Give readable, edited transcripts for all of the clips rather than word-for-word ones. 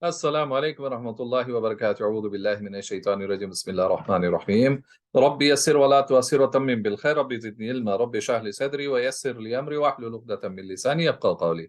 السلام عليكم ورحمة الله وبركاته. أعوذ بالله من الشيطان الرجيم. بسم الله الرحمن الرحيم. ربي يسر ولا تعسر وتمم بالخير. ربي زدني علما. ربي اشرح لي صدري ويسر لي أمري واحلل عقدة من لساني يفقهوا قولي.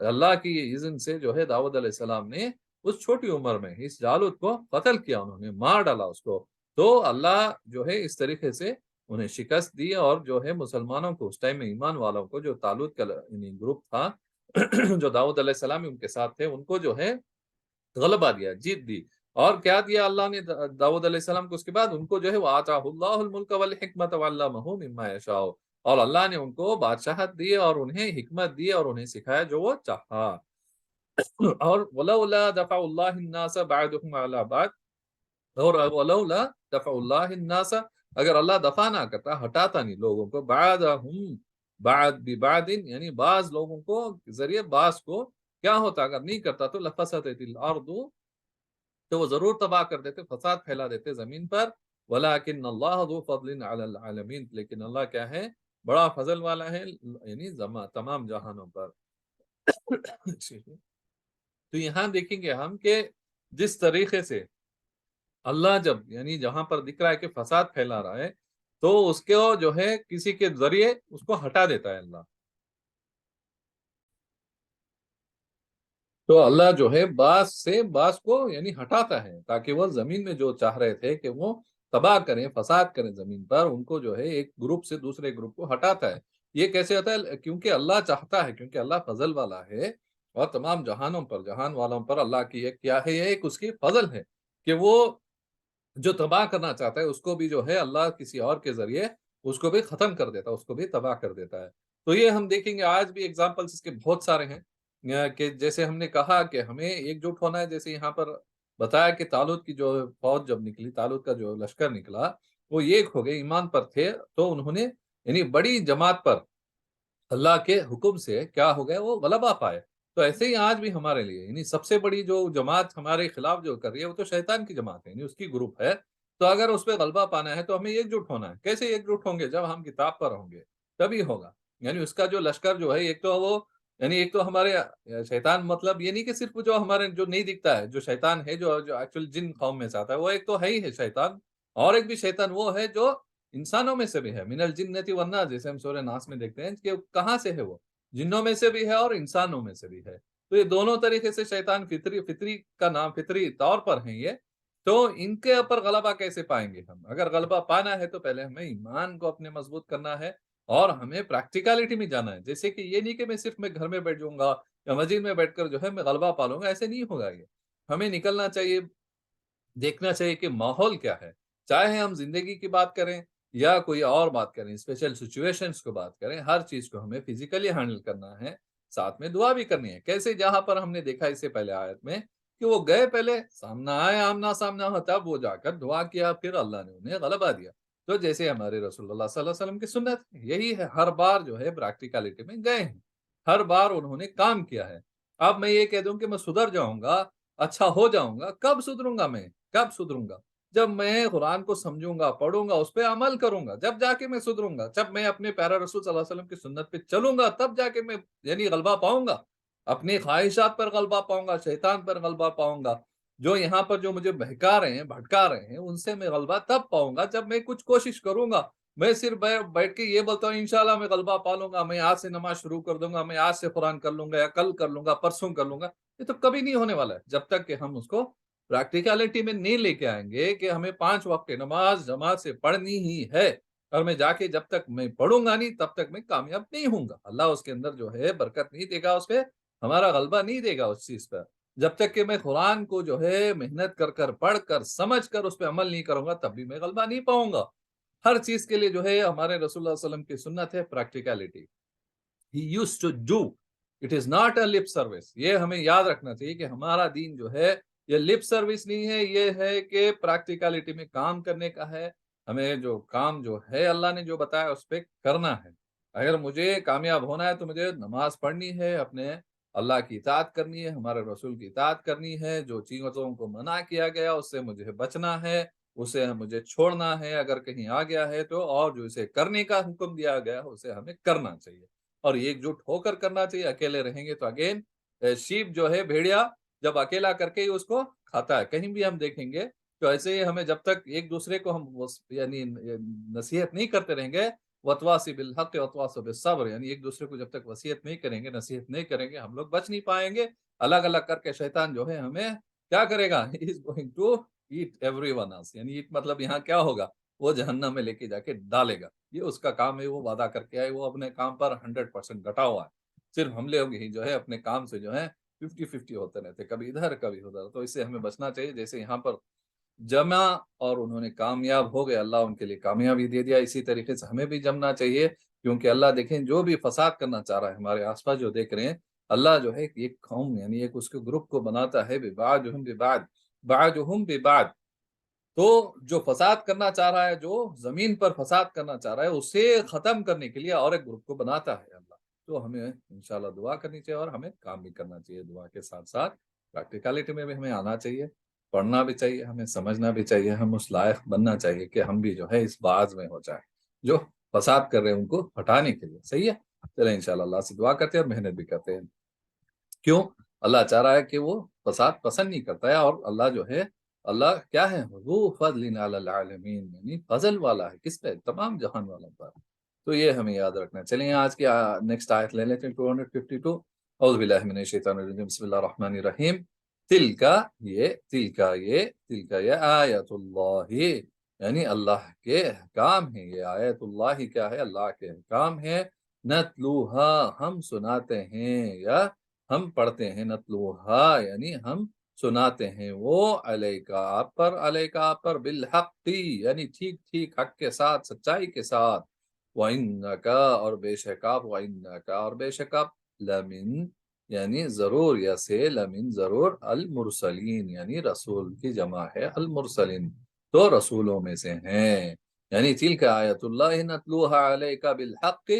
اللہ کی اذن سے جو ہے داؤد علیہ السلام نے اس چھوٹی عمر میں اس جالوت کو قتل کیا، انہوں نے مار ڈالا اس کو. تو اللہ جو ہے اس طریقے سے انہیں شکست دی، اور جو ہے مسلمانوں کو اس ٹائم میں ایمان والوں کو جو طالوت کا یعنی گروپ تھا جو داؤد علیہ السلام ان کے ساتھ تھے، ان کو جو ہے غلبہ دیا، جیت دی. اور کیا دیا اللہ نے داؤد علیہ السلام کو اس کے بعد؟ ان کو جو ہے وَآتَاهُ اللَّهُ الْمُلْكَ وَالْحِكْمَةَ وَعَلَّمَهُ مِمَّا يَشَاءُ، اور اللہ نے ان کو بادشاہت دی اور انہیں حکمت دی اور انہیں سکھایا جو وہ چاہا. اور وَلَوْلَا دَفَعُ اللَّهِ النَّاسَ بَعْضَهُمْ عَلَىٰ بَعْضٍ، اور وَلَوْلَا دَفَعُ اللَّهِ النَّاسَ، اگر اللہ دفع نہ کرتا، ہٹاتا نہیں لوگوں کو، بَعْضَهُمْ بعد ببعض، یعنی بعض لوگوں کو ذریعے بعض کو، کیا ہوتا اگر نہیں کرتا تو لَفَسَدَتِ الْأَرْضُ، تو وہ ضرور تباہ کر دیتے، فساد پھیلا دیتے زمین پر. وَلَٰكِنَّ اللَّهَ ذُو فَضْلٍ عَلَى الْعَالَمِينَ، لیکن اللہ کیا ہے؟ بڑا فضل والا ہے، یعنی تمام جہانوں پر. تو یہاں دیکھیں گے ہم کہ جس طریقے سے اللہ جب یعنی جہاں پر دکھ رہا ہے کہ فساد پھیلا رہا ہے، تو اس کو جو ہے کسی کے ذریعے اس کو ہٹا دیتا ہے اللہ. تو اللہ جو ہے بعض سے بعض کو یعنی ہٹاتا ہے، تاکہ وہ زمین میں جو چاہ رہے تھے کہ وہ تباہ کریں، فساد کریں زمین پر، ان کو جو ہے ایک گروپ سے دوسرے گروپ کو ہٹاتا ہے. یہ کیسے ہوتا ہے؟ کیونکہ اللہ چاہتا ہے، کیونکہ اللہ فضل والا ہے، اور تمام جہانوں پر، جہان والوں پر اللہ کی ایک کیا ہے؟ یہ ایک اس کی فضل ہے کہ وہ جو تباہ کرنا چاہتا ہے اس کو بھی جو ہے اللہ کسی اور کے ذریعے اس کو بھی ختم کر دیتا ہے، اس کو بھی تباہ کر دیتا ہے. تو یہ ہم دیکھیں گے آج بھی ایگزامپلس اس کے بہت سارے ہیں، کہ جیسے ہم نے کہا کہ ہمیں ایک جٹ ہونا ہے. جیسے یہاں پر بتایا کہ طالوت کی جو فوج جب نکلی، طالوت کا جو لشکر نکلا، وہ ایک ہو گئے، ایمان پر تھے، تو انہوں نے یعنی بڑی جماعت پر اللہ کے حکم سے کیا ہو گئے؟ وہ غلبہ پائے. تو ایسے ہی آج بھی ہمارے لیے یعنی سب سے بڑی جو جماعت ہمارے خلاف جو کر رہی ہے وہ تو شیطان کی جماعت ہے، یعنی اس کی گروپ ہے. تو اگر اس پہ غلبہ پانا ہے تو ہمیں ایک جٹ ہونا ہے. کیسے ایک جٹ ہوں گے؟ جب ہم کتاب پر ہوں گے تبھی ہوگا. یعنی اس کا جو لشکر جو ہے، ایک تو وہ یعنی ایک تو ہمارے شیطان، مطلب یہ نہیں کہ صرف جو ہمارے جو نہیں دکھتا ہے جو شیطان ہے، جو ایکچوئل جن قوم میں سے آتا ہے، وہ ایک تو ہے ہی ہے شیطان. اور ایک بھی شیطان وہ ہے جو انسانوں میں سے بھی ہے، من الجنۃ والناس، جیسے ہم سورہ ناس میں دیکھتے ہیں کہ کہاں سے ہے وہ؟ جنوں میں سے بھی ہے اور انسانوں میں سے بھی ہے. تو یہ دونوں طریقے سے شیطان فطری کا نام، فطری طور پر ہیں یہ. تو ان کے اوپر غلبہ کیسے پائیں گے ہم؟ اگر غلبہ پانا ہے تو پہلے ہمیں ایمان کو اپنے مضبوط کرنا ہے، اور ہمیں پریکٹیکلٹی میں جانا ہے. جیسے کہ یہ نہیں کہ میں گھر میں بیٹھ جاؤں گا یا مسجد میں بیٹھ کر جو ہے میں غلبہ پالوں گا، ایسے نہیں ہوگا. یہ ہمیں نکلنا چاہیے، دیکھنا چاہیے کہ ماحول کیا ہے. چاہے ہم زندگی کی بات کریں یا کوئی اور بات کریں، اسپیشل سچویشنز کو بات کریں، ہر چیز کو ہمیں فزیکلی ہینڈل کرنا ہے، ساتھ میں دعا بھی کرنی ہے. کیسے؟ جہاں پر ہم نے دیکھا اس سے پہلے آیت میں کہ وہ گئے، پہلے سامنا آئے، آمنا سامنا ہو، تب وہ جا کر دعا کیا، پھر اللہ نے انہیں غلبہ دیا. تو جیسے ہمارے رسول اللہ صلی اللہ علیہ وسلم کی سنت یہی ہے، ہر بار جو ہے پریکٹیکلٹی میں گئے ہیں، ہر بار انہوں نے کام کیا ہے. اب میں یہ کہہ دوں کہ میں سدھر جاؤں گا، اچھا ہو جاؤں گا، کب سدھروں گا میں؟ کب سدھروں گا؟ جب میں قرآن کو سمجھوں گا، پڑھوں گا، اس پہ عمل کروں گا، جب جا کے میں سدھروں گا. جب میں اپنے پیارا رسول صلی اللہ علیہ وسلم کی سنت پہ چلوں گا، تب جا کے میں یعنی غلبہ پاؤں گا. اپنی خواہشات پر غلبہ پاؤں گا، شیطان پر غلبہ پاؤں گا. جو یہاں پر جو مجھے بہکا رہے ہیں، بھٹکا رہے ہیں، ان سے میں غلبہ تب پاؤں گا جب میں کچھ کوشش کروں گا. میں صرف بیٹھ کے یہ بولتا ہوں انشاءاللہ میں غلبہ پالوں گا، میں آج سے نماز شروع کر دوں گا، میں آج سے قرآن کر لوں گا، یا کل کر لوں گا، پرسوں کر لوں گا. یہ تو کبھی نہیں ہونے والا ہے جب تک کہ ہم اس کو پریکٹیکلٹی میں نہیں لے کے آئیں گے کہ ہمیں 5 وقت نماز جماعت سے پڑھنی ہی ہے. اور میں جا کے جب تک میں پڑھوں گا نہیں، تب تک میں کامیاب نہیں ہوں گا. اللہ اس کے اندر جو ہے برکت نہیں دے گا، اس پہ ہمارا غلبہ نہیں دے گا اس چیز پر. جب تک کہ میں قرآن کو جو ہے محنت کر کر پڑھ کر سمجھ کر اس پہ عمل نہیں کروں گا، تب بھی میں غلبہ نہیں پاؤں گا. ہر چیز کے لیے جو ہے ہمارے رسول اللہ صلی اللہ علیہ وسلم کی سنت ہے practicality. He used to do. It is not a lip service. یہ ہمیں یاد رکھنا چاہیے کہ ہمارا دین جو ہے یہ لپ سروس نہیں ہے، یہ ہے کہ پریکٹیکلٹی میں کام کرنے کا ہے. ہمیں جو کام جو ہے اللہ نے جو بتایا اس پہ کرنا ہے. اگر مجھے کامیاب ہونا ہے تو مجھے نماز پڑھنی ہے، اپنے اللہ کی اطاعت کرنی ہے، ہمارے رسول کی اطاعت کرنی ہے. جو چیزوں کو منع کیا گیا اس سے مجھے بچنا ہے، اسے مجھے چھوڑنا ہے. اگر کہیں آ گیا ہے تو، اور جو اسے کرنے کا حکم دیا گیا اسے ہمیں کرنا چاہیے، اور ایک جٹ ہو کر کرنا چاہیے. اکیلے رہیں گے تو اگین شیپ جو ہے، بھیڑیا جب اکیلا کر کے ہی اس کو کھاتا ہے. کہیں بھی ہم دیکھیں گے تو ایسے ہی ہمیں جب تک ایک دوسرے کو ہم یعنی نصیحت نہیں کرتے رہیں گے، وتواصی بالحق وتواصوا بالصبر، یعنی ایک دوسرے کو جب تک وصیت نہیں کریں گے، نصیحت نہیں کریں گے، ہم لوگ بچ نہیں پائیں گے۔ الگ الگ کر کے شیطان جو ہے ہمیں کیا کرے گا؟ He is going to eat everyone else، یعنی eat مطلب یہاں کیا ہوگا؟ وہ جہنم میں لے کے جا کے ڈالے گا۔ یہ اس کا کام ہے، وہ وعدہ کر کے آئے، وہ اپنے کام پر 100% ڈٹا ہوا ہے۔ صرف ہم لوگ ہی جو ہے اپنے کام سے جو ہے 50-50 ہوتے رہتے، کبھی ادھر کبھی ادھر، تو اس سے ہمیں بچنا چاہیے۔ جیسے یہاں پر جمع اور انہوں نے کامیاب ہو گئے، اللہ ان کے لیے کامیابی دے دیا، اسی طریقے سے ہمیں بھی جمنا چاہیے، کیونکہ اللہ دیکھیں جو بھی فساد کرنا چاہ رہا ہے ہمارے آس پاس جو دیکھ رہے ہیں، اللہ جو ہے ایک قوم یعنی ایک اس کے گروپ کو بناتا ہے ببعضہم ببعض، بعضہم ببعض، تو جو فساد کرنا چاہ رہا ہے، جو زمین پر فساد کرنا چاہ رہا ہے، اسے ختم کرنے کے لیے اور ایک گروپ کو بناتا ہے اللہ۔ تو ہمیں انشاءاللہ دعا کرنی چاہیے اور ہمیں کام بھی کرنا چاہیے، دعا کے ساتھ ساتھ پریکٹیکلٹی میں بھی ہمیں آنا چاہیے، پڑھنا بھی چاہیے، ہمیں سمجھنا بھی چاہیے، ہم اس لائق بننا چاہیے کہ ہم بھی جو ہے اس باز میں ہو جائیں جو فساد کر رہے ہیں ان کو ہٹانے کے لیے۔ صحیح ہے، چلیں انشاءاللہ اللہ سے دعا کرتے ہیں اور محنت بھی کرتے ہیں۔ کیوں؟ اللہ چاہ رہا ہے کہ وہ فساد پسند نہیں کرتا ہے، اور اللہ جو ہے، اللہ کیا ہے؟ ذو فضل علی العالمین، یعنی فضل والا ہے، کس پہ؟ تمام جہان والوں پر۔ تو یہ ہمیں یاد رکھنا ہے۔ چلیں آج کی نیکسٹ آیت لے لیتے ہیں، 252۔ اعوذ باللہ من الشیطان الرجیم، بسم اللہ الرحمن الرحیم۔ تلک یہ آیت اللہ، یعنی اللہ کے احکام ہیں، یہ آیت اللہ کیا ہے؟ اللہ کے احکام ہے، نتلوہا ہم سناتے ہیں یا ہم پڑھتے ہیں، نتلوہا یعنی ہم سناتے ہیں، وہ علیکا آپ پر بالحق یعنی ٹھیک ٹھیک حق کے ساتھ، سچائی کے ساتھ، وَإِنَّكَ اور بے شک آپ، وَإِنَّكَ اور بے شک آپ، لمن یعنی ضرور، یا سے لمن ضرور، المرسلین یعنی رسول کی جمع ہے، المرسلین تو رسولوں میں سے ہیں، یعنی تلک آیت اللہ نتلوہا علیکا بالحق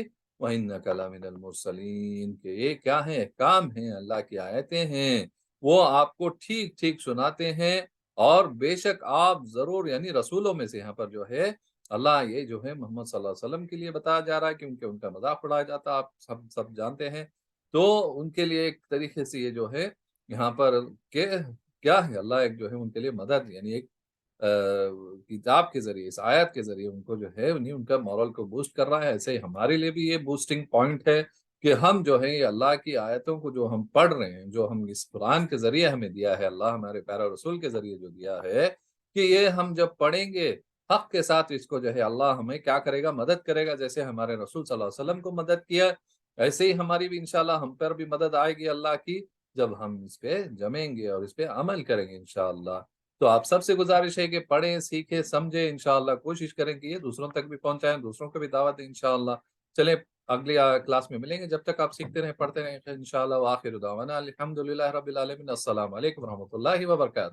وَإِنَّكَ لَمِنَ الْمُرْسَلِينَ، کہ یہ کیا ہیں؟ کام ہیں، اللہ کی آیتیں ہیں، وہ آپ کو ٹھیک ٹھیک سناتے ہیں، اور بے شک آپ ضرور، یعنی رسولوں میں سے، یہاں پر جو ہے اللہ یہ جو ہے محمد صلی اللہ علیہ وسلم کے لیے بتایا جا رہا ہے، کیونکہ ان کا مذاق اڑایا جاتا، آپ سب جانتے ہیں، تو ان کے لیے ایک طریقے سے یہ جو ہے یہاں پر کہ کیا ہے، اللہ ایک جو ہے ان کے لیے مدد، یعنی ایک کتاب کے ذریعے، اس آیت کے ذریعے ان کو جو ہے انہیں ان کا مورل کو بوسٹ کر رہا ہے۔ ایسے ہی ہمارے لیے بھی یہ بوسٹنگ پوائنٹ ہے کہ ہم جو ہے یہ اللہ کی آیتوں کو جو ہم پڑھ رہے ہیں، جو ہم اس قرآن کے ذریعے ہمیں دیا ہے، اللہ ہمارے پیارے رسول کے ذریعے جو دیا ہے، کہ یہ ہم جب پڑھیں گے حق کے ساتھ، اس کو جو ہے اللہ ہمیں کیا کرے گا؟ مدد کرے گا، جیسے ہمارے رسول صلی اللہ علیہ وسلم کو مدد کیا، ایسے ہی ہماری بھی انشاءاللہ ہم پر بھی مدد آئے گی اللہ کی، جب ہم اس پہ جمیں گے اور اس پہ عمل کریں گے انشاءاللہ۔ تو آپ سب سے گزارش ہے کہ پڑھیں، سیکھیں، سمجھیں، انشاءاللہ کوشش کریں کہ یہ دوسروں تک بھی پہنچائیں، دوسروں کو بھی دعوت دیں انشاءاللہ۔ چلیں اگلی کلاس میں ملیں گے، جب تک آپ سیکھتے رہیں، پڑھتے رہیں انشاءاللہ۔ وآخر دعوانا الحمدللہ رب العالمین، السلام علیکم ورحمۃ اللہ وبرکاتہ۔